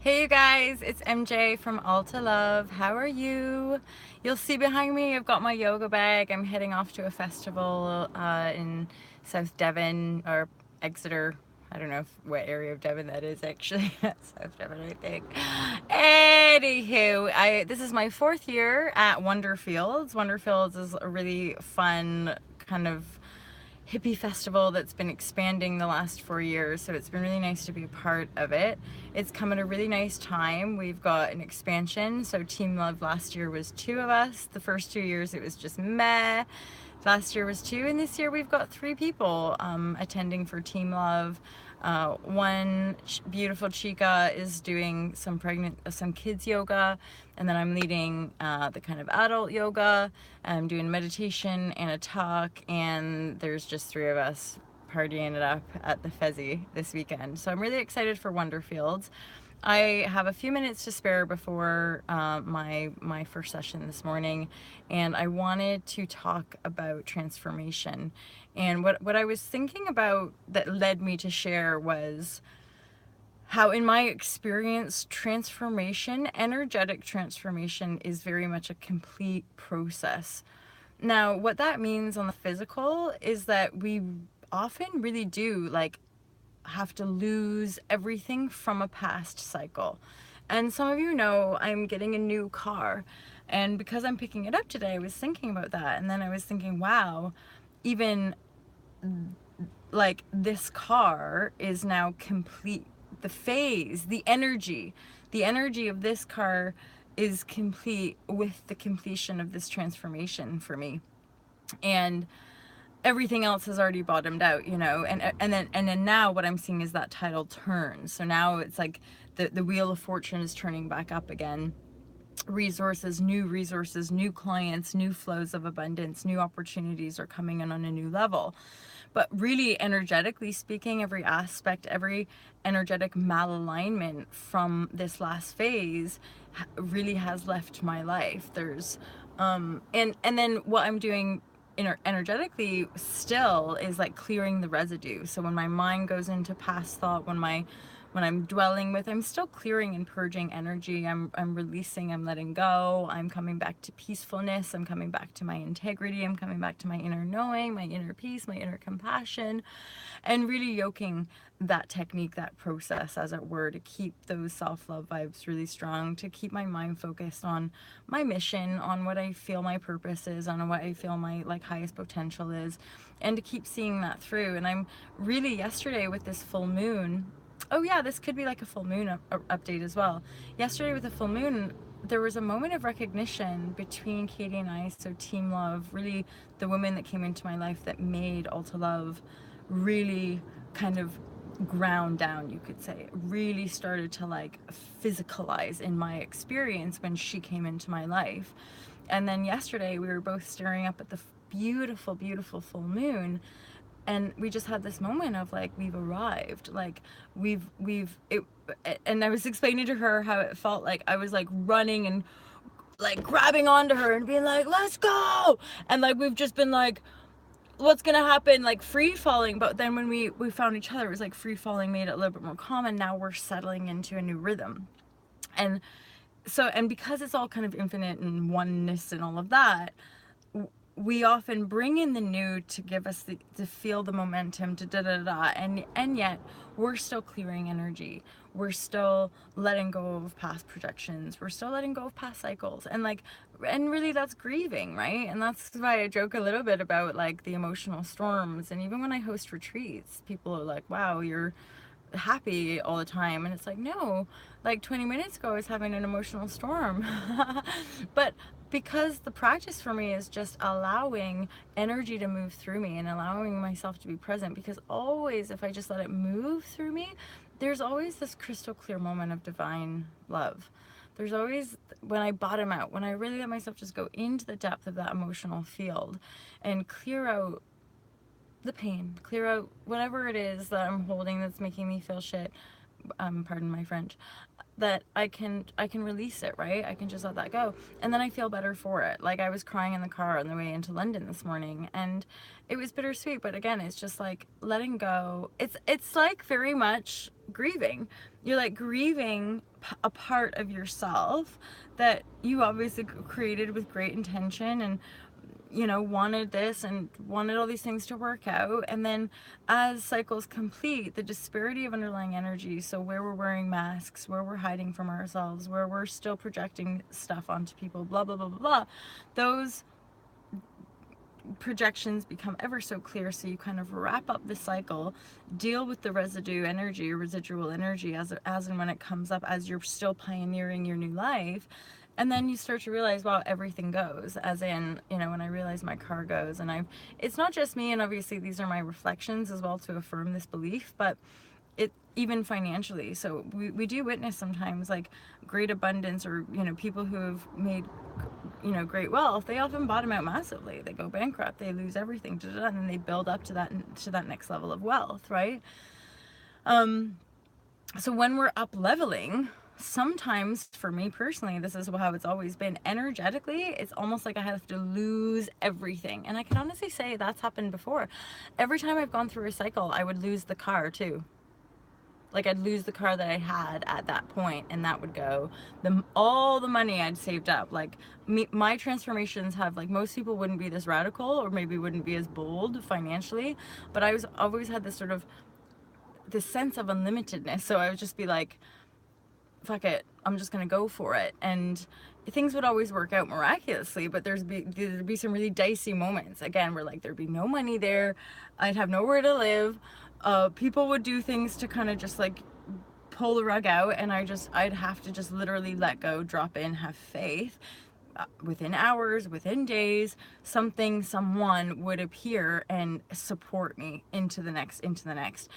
Hey you guys, it's MJ from Alta Love. How are you? You'll see behind me I've got my yoga bag. I'm heading off to a festival in South Devon or Exeter. I don't know what area of Devon that is actually. South Devon, I think. Anywho, this is my fourth year at Wonderfields. Wonderfields is a really fun kind of hippie festival that's been expanding the last 4 years, so it's been really nice to be a part of it. It's come at a really nice time. We've got an expansion, so Team Love last year was 2 of us. The first 2 years it was just meh. Last year was two, and this year we've got 3 people attending for Team Love. One beautiful chica is doing some kids yoga, and then I'm leading the kind of adult yoga. I'm doing meditation and a talk, and there's just 3 of us partying it up at the Fezzy this weekend. So I'm really excited for Wonderfields. I have a few minutes to spare before my first session this morning, and I wanted to talk about transformation. And what I was thinking about that led me to share was how, in my experience, transformation, energetic transformation, is very much a complete process. Now, what that means on the physical is that we often really do have to lose everything from a past cycle. And some of you know I'm getting a new car. And because I'm picking it up today, I was thinking about that. And then I was thinking, wow, even this car is now complete. The phase, the energy of this car is complete with the completion of this transformation for me. And everything else has already bottomed out, and then now what I'm seeing is that tidal turn. So now it's like the wheel of fortune is turning back up again. Resources, new clients, new flows of abundance, new opportunities are coming in on a new level. But really, energetically speaking, every aspect, every energetic malalignment from this last phase really has left my life. There's and then what I'm doing energetically still is like clearing the residue. So when my mind goes into past thought, when I'm dwelling with, I'm still clearing and purging energy. I'm releasing, I'm letting go. I'm coming back to peacefulness. I'm coming back to my integrity. I'm coming back to my inner knowing, my inner peace, my inner compassion, and really yoking that technique, that process, as it were, to keep those self-love vibes really strong, to keep my mind focused on my mission, on what I feel my purpose is, on what I feel my highest potential is, and to keep seeing that through. And I'm really, yesterday with this full moon, oh yeah, this could be like a full moon update as well. Yesterday with the full moon, there was a moment of recognition between Katie and I, so Team Love, really the women that came into my life that made Alta Love really kind of ground down, you could say. It really started to physicalize in my experience when she came into my life. And then yesterday we were both staring up at the beautiful, beautiful full moon, and we just had this moment of we've arrived, and I was explaining to her how it felt like I was running and grabbing onto her and being like, let's go, and we've just been what's gonna happen, free falling. But then when we found each other, it was free falling made it a little bit more calm, and now we're settling into a new rhythm. And so, and because it's all kind of infinite and oneness and all of that, we often bring in the new to give us to feel the momentum, to and yet we're still clearing energy. We're still letting go of past projections. We're still letting go of past cycles, and really that's grieving, right? And that's why I joke a little bit about the emotional storms. And even when I host retreats, people are like, wow, you're happy all the time, and it's no, 20 minutes ago I was having an emotional storm. But because the practice for me is just allowing energy to move through me and allowing myself to be present, because always, if I just let it move through me, there's always this crystal clear moment of divine love. There's always, when I bottom out, when I really let myself just go into the depth of that emotional field and clear out the pain, clear out whatever it is that I'm holding that's making me feel shit, pardon my French, that I can release it, right? I can just let that go, and then I feel better for it. Like, I was crying in the car on the way into London this morning, and it was bittersweet, but again, it's just like letting go. It's like very much grieving. You're like grieving a part of yourself that you obviously created with great intention, and wanted this and wanted all these things to work out. And then as cycles complete, the disparity of underlying energy, so where we're wearing masks, where we're hiding from ourselves, where we're still projecting stuff onto people, blah, blah, blah, blah, blah, those projections become ever so clear. So you kind of wrap up the cycle, deal with the residue energy or residual energy as and when it comes up, as you're still pioneering your new life. And then you start to realize, wow, everything goes. As in, when I realize my car goes, and it's not just me, and obviously these are my reflections as well to affirm this belief, but it even financially. So we do witness sometimes like great abundance, or people who have made great wealth. They often bottom out massively. They go bankrupt, they lose everything, and then they build up to that next level of wealth, right? So when we're up leveling, sometimes for me personally, this is how it's always been, energetically, it's almost like I have to lose everything. And I can honestly say that's happened before. Every time I've gone through a cycle, I would lose the car too. Like, I'd lose the car that I had at that point, and that would go. All the money I'd saved up. Like, my transformations have, like, most people wouldn't be this radical, or maybe wouldn't be as bold financially, but I always had this sort of this sense of unlimitedness. So I would just be like, fuck it, I'm just gonna go for it. And things would always work out miraculously, but there'd be some really dicey moments. Again, where like there'd be no money there, I'd have nowhere to live. People would do things to kind of just like pull the rug out, and I'd have to just literally let go, drop in, have faith. Within hours, within days, someone would appear and support me into the next.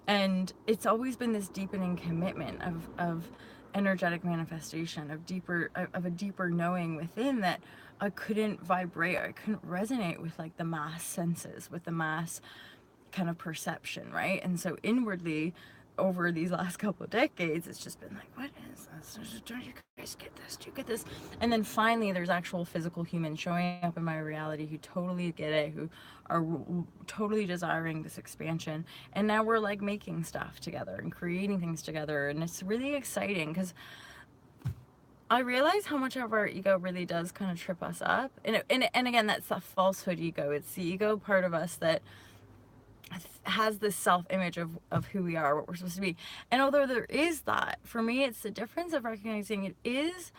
And it's always been this deepening commitment of energetic manifestation, of a deeper knowing within, that I couldn't vibrate, I couldn't resonate with like the mass senses, with the mass kind of perception, right? And so inwardly, over these last couple of decades, it's just been like, what is this? Don't you guys get this? Do you get this? And then finally, there's actual physical humans showing up in my reality who totally get it, who are totally desiring this expansion. And now we're like making stuff together and creating things together. And it's really exciting, because I realize how much of our ego really does kind of trip us up. And again, that's the falsehood ego. It's the ego part of us that has this self-image of who we are, what we're supposed to be. And although there is that, for me, it's the difference of recognizing it is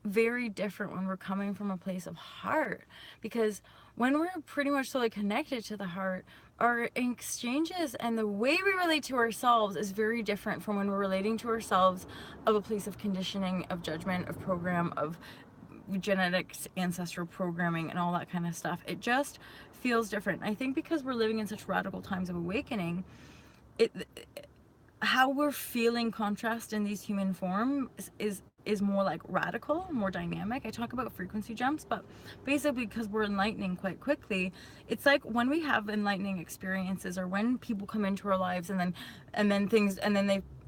very different when we're coming from a place of heart. Because when we're pretty much solely connected to the heart, our exchanges and the way we relate to ourselves is very different from when we're relating to ourselves of a place of conditioning, of judgment, of program, of genetics, ancestral programming, and all that kind of stuff. It just feels different. I think because we're living in such radical times of awakening, how we're feeling contrast in these human forms is more like radical, more dynamic. I talk about frequency jumps, but basically because we're enlightening quite quickly, it's like when we have enlightening experiences, or when people come into our lives and then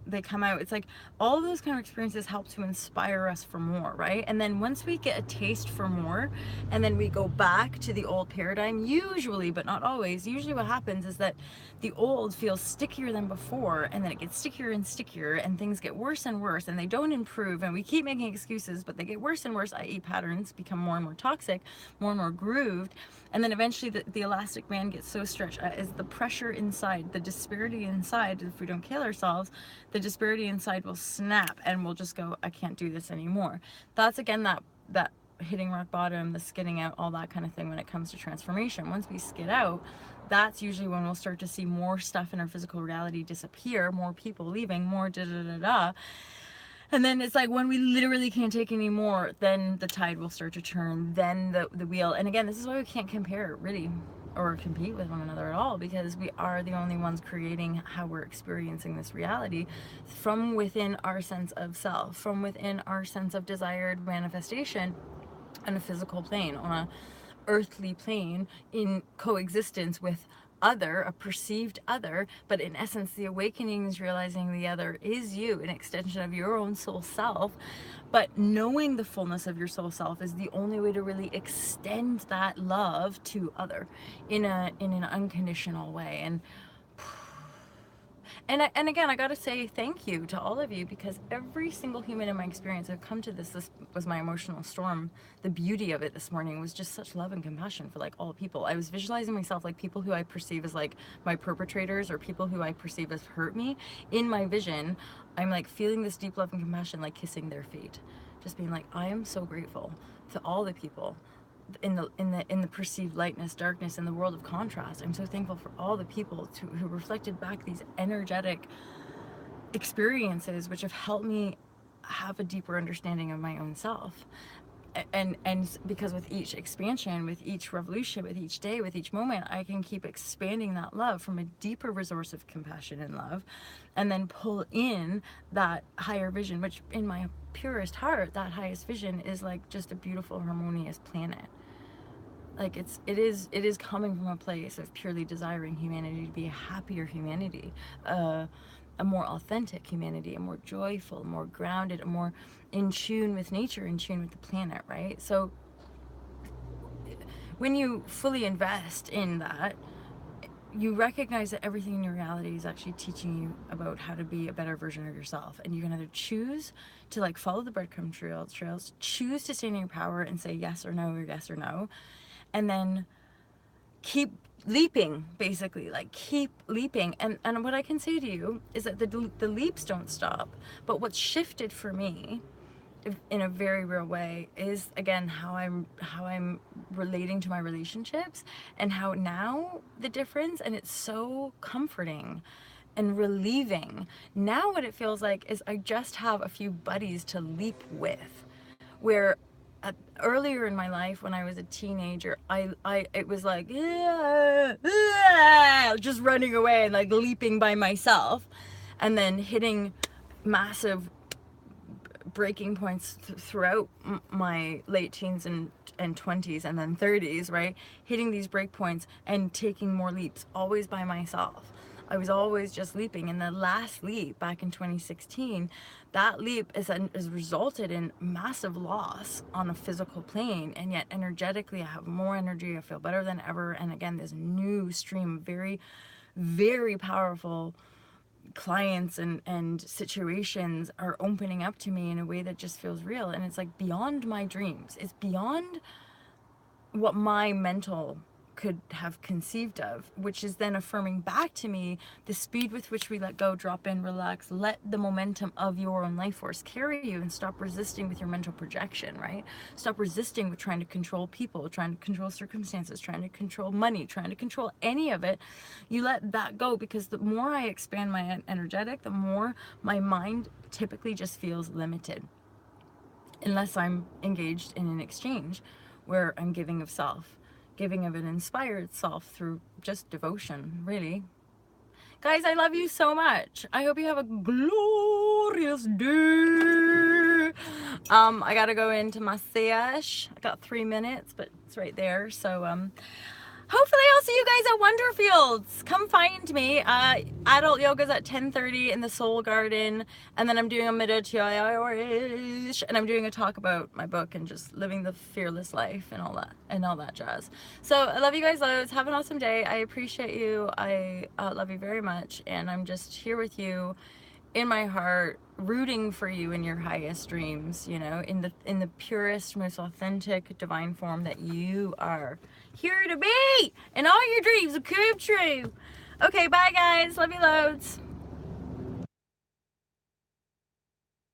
they come out, it's like all of those kind of experiences help to inspire us for more, right? And then once we get a taste for more, and then we go back to the old paradigm, usually, but not always, usually what happens is that the old feels stickier than before, and then it gets stickier and stickier, and things get worse and worse, and they don't improve, and we keep making excuses, but they get worse and worse, i.e. patterns become more and more toxic, more and more grooved. And then eventually the elastic band gets so stretched as the pressure inside, the disparity inside, if we don't kill ourselves, the disparity inside will snap, and we'll just go, I can't do this anymore. That's again that hitting rock bottom, the skidding out, all that kind of thing when it comes to transformation. Once we skid out, that's usually when we'll start to see more stuff in our physical reality disappear, more people leaving, more da-da-da-da. And then it's like when we literally can't take any more, then the tide will start to turn, then the wheel. And again, this is why we can't compare, really, or compete with one another at all, because we are the only ones creating how we're experiencing this reality from within our sense of self, from within our sense of desired manifestation on a physical plane, on a earthly plane, in coexistence with other, a perceived other, but in essence, the awakening is realizing the other is you, an extension of your own soul self. But knowing the fullness of your soul self is the only way to really extend that love to other in an unconditional way. And again, I gotta say thank you to all of you, because every single human in my experience, I've come to this was my emotional storm. The beauty of it this morning was just such love and compassion for like all people. I was visualizing myself like people who I perceive as like my perpetrators, or people who I perceive as hurt me. In my vision, I'm like feeling this deep love and compassion, like kissing their feet. Just being like, I am so grateful to all the people in the perceived lightness, darkness, in the world of contrast. I'm so thankful for all the people who reflected back these energetic experiences, which have helped me have a deeper understanding of my own self. And because with each expansion, with each revolution, with each day, with each moment, I can keep expanding that love from a deeper resource of compassion and love, and then pull in that higher vision, which in my purest heart, that highest vision is like just a beautiful, harmonious planet. Like it is coming from a place of purely desiring humanity to be a happier humanity, a more authentic humanity, a more joyful, more grounded, a more in tune with nature, in tune with the planet, right? So when you fully invest in that, you recognize that everything in your reality is actually teaching you about how to be a better version of yourself. And you can either choose to like follow the breadcrumb trails, choose to stand in your power and say yes or no, or yes or no, and then keep leaping, basically, like keep leaping. And what I can say to you is that the leaps don't stop. But what's shifted for me in a very real way is, again, how I'm relating to my relationships, and how now the difference, and it's so comforting and relieving. Now what it feels like is I just have a few buddies to leap with, where earlier in my life when I was a teenager, it was like just running away and like leaping by myself, and then hitting massive breaking points throughout my late teens and 20s and then 30s, right? Hitting these break points and taking more leaps, always by myself. I was always just leaping. And the last leap back in 2016, that leap has resulted in massive loss on a physical plane. And yet energetically, I have more energy. I feel better than ever. And again, this new stream of very, very powerful clients and situations are opening up to me in a way that just feels real. And it's like beyond my dreams. It's beyond what my mental could have conceived of, which is then affirming back to me the speed with which we let go, drop in, relax, let the momentum of your own life force carry you, and stop resisting with your mental projection, right? Stop resisting with trying to control people, trying to control circumstances, trying to control money, trying to control any of it. You let that go, because the more I expand my energetic, the more my mind typically just feels limited, unless I'm engaged in an exchange where I'm giving of self, giving of an inspired self through just devotion, really. Guys, I love you so much. I hope you have a glorious day. I gotta go into my sesh. I got 3 minutes, but it's right there. So hopefully I'll see you guys at Wonderfields. Come find me. Adult yoga's at 10:30 in the Soul Garden, and then I'm doing a meditation, and I'm doing a talk about my book and just living the fearless life and all that jazz. So I love you guys loads. Have an awesome day. I appreciate you. I love you very much, and I'm just here with you in my heart, rooting for you in your highest dreams, you know, in the purest, most authentic divine form that you are here to be, and all your dreams will come true. Okay, bye guys, love you loads.